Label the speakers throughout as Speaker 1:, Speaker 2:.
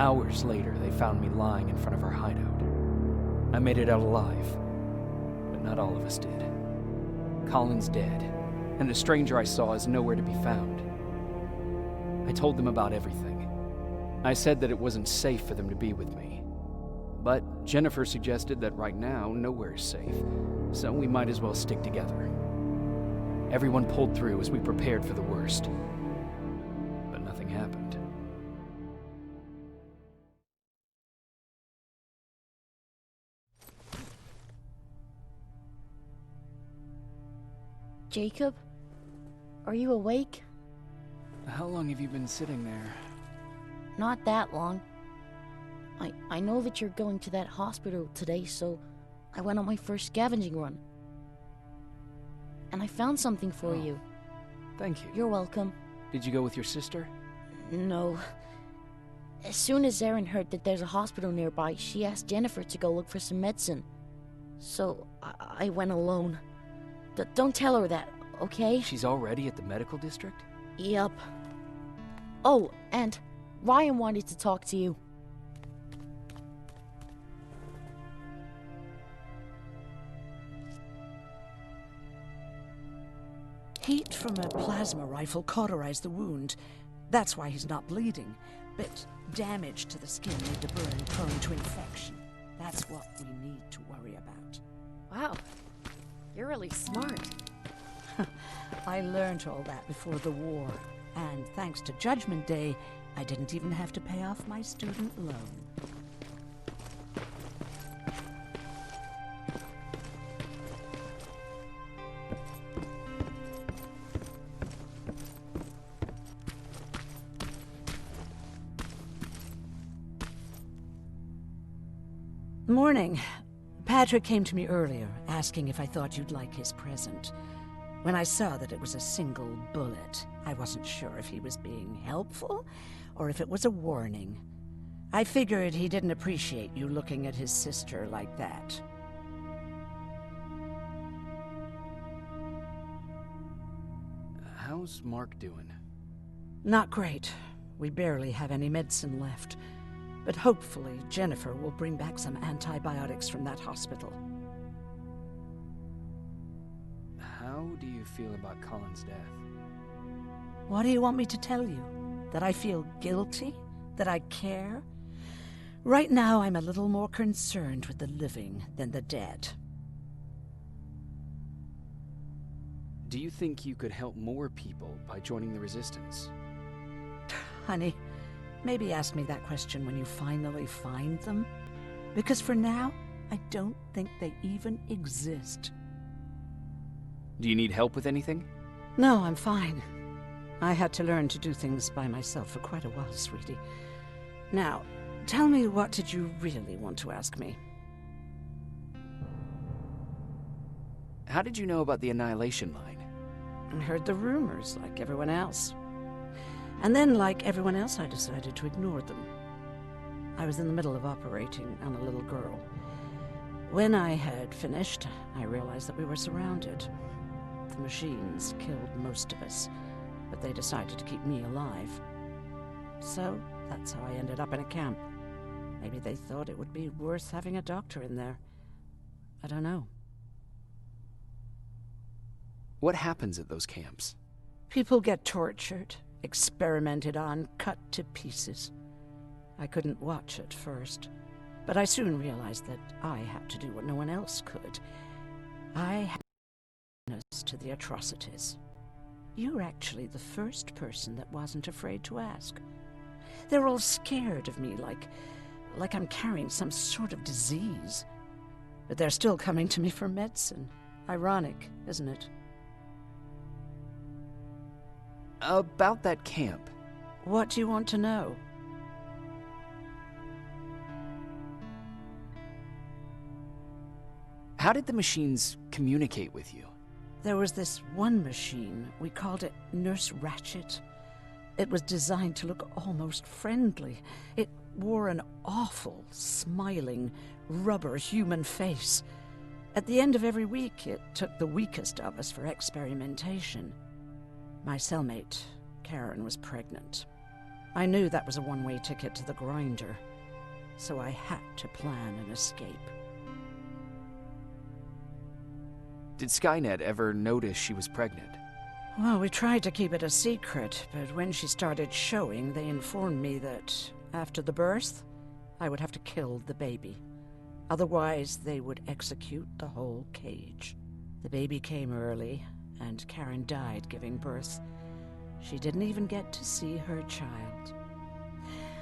Speaker 1: Hours later, they found me lying in front of our hideout. I made it out alive, but not all of us did. Colin's dead, and the stranger I saw is nowhere to be found. I told them about everything. I said that it wasn't safe for them to be with me. But Jennifer suggested that right now, nowhere is safe, so we might as well stick together. Everyone pulled through as we prepared for the worst. But nothing happened.
Speaker 2: Jacob? Are you awake?
Speaker 1: How long have you been sitting there?
Speaker 2: Not that long. I know that you're going to that hospital today, so I went on my first scavenging run. And I found something for you.
Speaker 1: Thank you.
Speaker 2: You're welcome.
Speaker 1: Did you go with your sister?
Speaker 2: No. As soon as Erin heard that there's a hospital nearby, she asked Jennifer to go look for some medicine. So I went alone. Don't tell her that, okay?
Speaker 1: She's already at the medical district?
Speaker 2: Yup. Oh, and Ryan wanted to talk to you.
Speaker 3: Heat from a plasma rifle cauterized the wound. That's why he's not bleeding. But damage to the skin made the burn prone to infection. That's what we need to worry about.
Speaker 4: Wow. You're really smart.
Speaker 3: I learned all that before the war. And thanks to Judgment Day, I didn't even have to pay off my student loan. Morning. Patrick came to me earlier, asking if I thought you'd like his present. When I saw that it was a single bullet, I wasn't sure if he was being helpful or if it was a warning. I figured he didn't appreciate you looking at his sister like that.
Speaker 1: How's Mark doing?
Speaker 3: Not great. We barely have any medicine left. But hopefully Jennifer will bring back some antibiotics from that hospital.
Speaker 1: How do you feel about Colin's death?
Speaker 3: What do you want me to tell you? That I feel guilty? That I care? Right now I'm a little more concerned with the living than the dead.
Speaker 1: Do you think you could help more people by joining the Resistance?
Speaker 3: Honey, maybe ask me that question when you finally find them. Because for now, I don't think they even exist.
Speaker 1: Do you need help with anything?
Speaker 3: No, I'm fine. I had to learn to do things by myself for quite a while, sweetie. Now, tell me, what did you really want to ask me?
Speaker 1: How did you know about the Annihilation Line?
Speaker 3: I heard the rumors, like everyone else. And then, like everyone else, I decided to ignore them. I was in the middle of operating on a little girl. When I had finished, I realized that we were surrounded. The machines killed most of us, but they decided to keep me alive. So, that's how I ended up in a camp. Maybe they thought it would be worth having a doctor in there. I don't know.
Speaker 1: What happens at those camps?
Speaker 3: People get tortured, experimented on, cut to pieces. I couldn't watch at first, but I soon realized that I had to do what no one else could. I had to witness to the atrocities. You're actually the first person that wasn't afraid to ask. They're all scared of me, like I'm carrying some sort of disease. But they're still coming to me for medicine. Ironic, isn't it?
Speaker 1: About that camp.
Speaker 3: What do you want to know?
Speaker 1: How did the machines communicate with you?
Speaker 3: There was this one machine, we called it Nurse Ratchet. It was designed to look almost friendly. It wore an awful, smiling, rubber human face. At the end of every week, it took the weakest of us for experimentation. My cellmate, Karen, was pregnant. I knew that was a one-way ticket to the grinder, so I had to plan an escape.
Speaker 1: Did Skynet ever notice she was pregnant?
Speaker 3: Well, we tried to keep it a secret, but when she started showing, they informed me that after the birth, I would have to kill the baby. Otherwise, they would execute the whole cage. The baby came early, and Karen died giving birth. She didn't even get to see her child.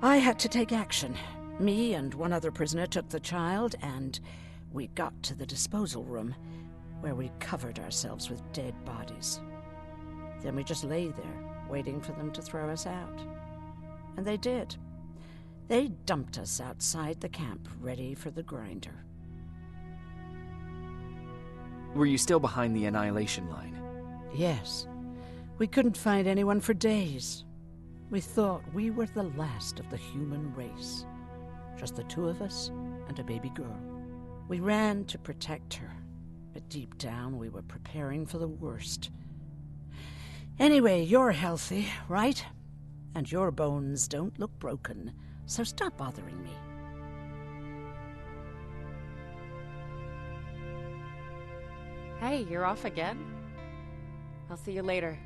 Speaker 3: I had to take action. Me and one other prisoner took the child, and we got to the disposal room, where we covered ourselves with dead bodies. Then we just lay there, waiting for them to throw us out. And they did. They dumped us outside the camp, ready for the grinder.
Speaker 1: Were you still behind the annihilation line?
Speaker 3: Yes. We couldn't find anyone for days. We thought we were the last of the human race. Just the two of us and a baby girl. We ran to protect her, but deep down we were preparing for the worst. Anyway, you're healthy, right? And your bones don't look broken, so stop bothering me.
Speaker 4: Hey, you're off again? I'll see you later.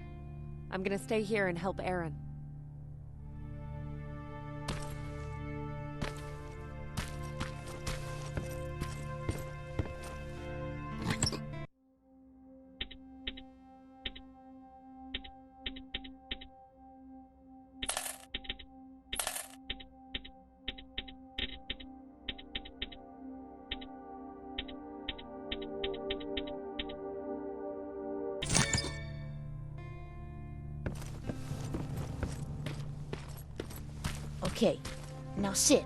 Speaker 4: I'm gonna stay here and help Aaron.
Speaker 2: Okay, now sit.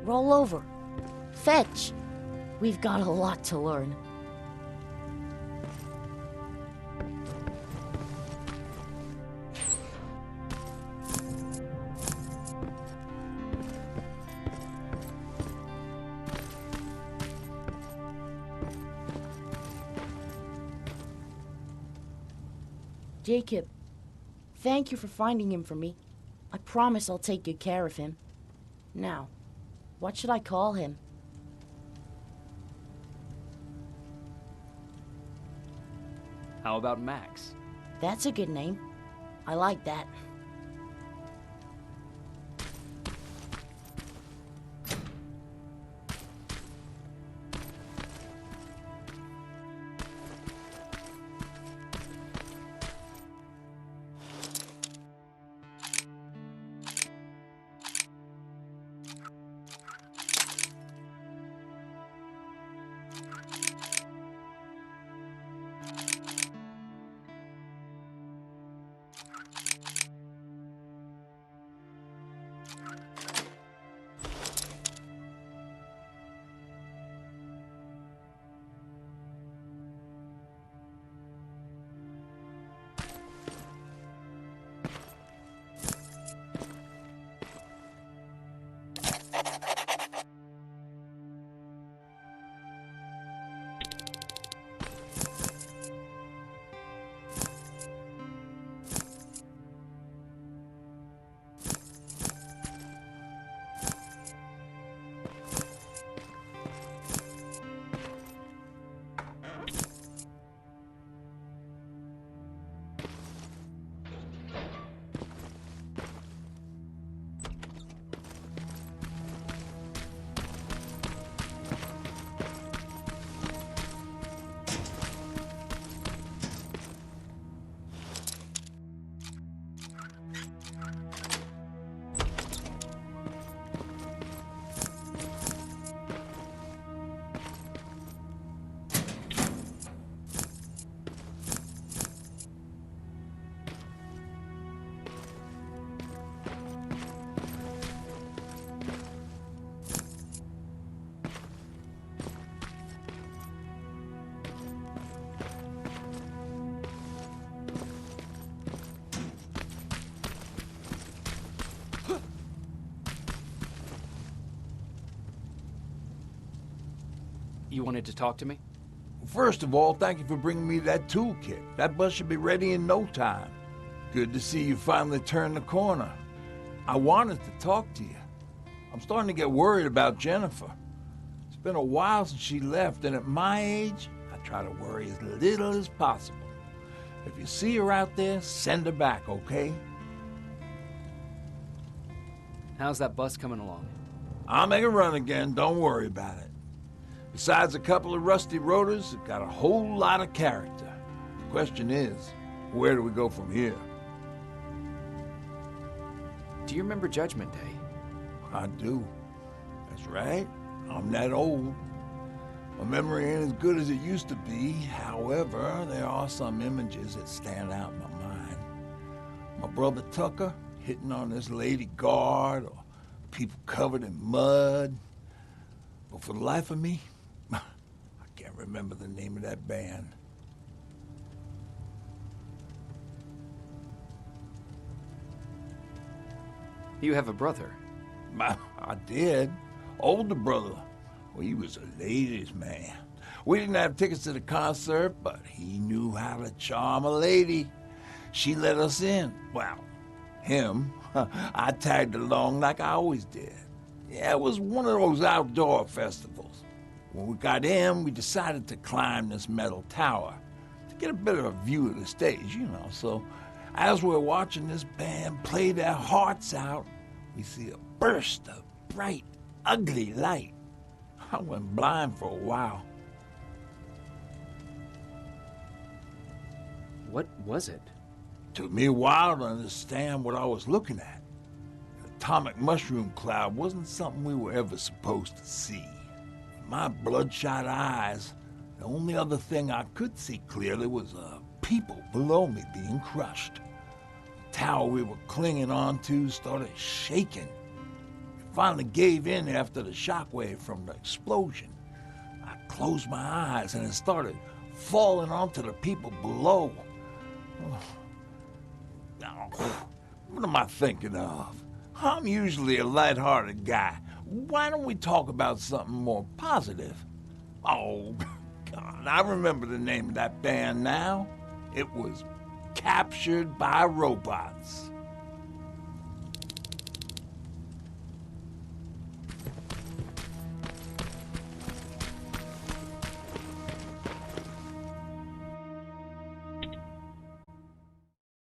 Speaker 2: Roll over. Fetch. We've got a lot to learn. Jacob, thank you for finding him for me. I promise I'll take good care of him. Now, what should I call him?
Speaker 1: How about Max?
Speaker 2: That's a good name. I like that.
Speaker 1: You wanted to talk to me?
Speaker 5: First of all, thank you for bringing me that toolkit. That bus should be ready in no time. Good to see you finally turned the corner. I wanted to talk to you. I'm starting to get worried about Jennifer. It's been a while since she left, and at my age, I try to worry as little as possible. If you see her out there, send her back, okay?
Speaker 1: How's that bus coming along?
Speaker 5: I'll make a run again, don't worry about it. Besides a couple of rusty rotors, it got a whole lot of character. The question is, where do we go from here?
Speaker 1: Do you remember Judgment Day?
Speaker 5: I do. That's right. I'm that old. My memory ain't as good as it used to be. However, there are some images that stand out in my mind. My brother Tucker hitting on this lady guard, or people covered in mud. But for the life of me, I can't remember the name of that band.
Speaker 1: You have a brother.
Speaker 5: I did. Older brother. Well, he was a ladies' man. We didn't have tickets to the concert, but he knew how to charm a lady. She let us in. Well, him. I tagged along like I always did. Yeah, it was one of those outdoor festivals. When we got in, we decided to climb this metal tower to get a better view of the stage, you know. So as we're watching this band play their hearts out, we see a burst of bright, ugly light. I went blind for a while.
Speaker 1: What was it?
Speaker 5: Took me a while to understand what I was looking at. An atomic mushroom cloud wasn't something we were ever supposed to see. In my bloodshot eyes, the only other thing I could see clearly was people below me being crushed. The tower we were clinging onto started shaking. It finally gave in after the shockwave from the explosion. I closed my eyes and it started falling onto the people below. Now, what am I thinking of? I'm usually a lighthearted guy. Why don't we talk about something more positive? Oh, God, I remember the name of that band now. It was Captured by Robots.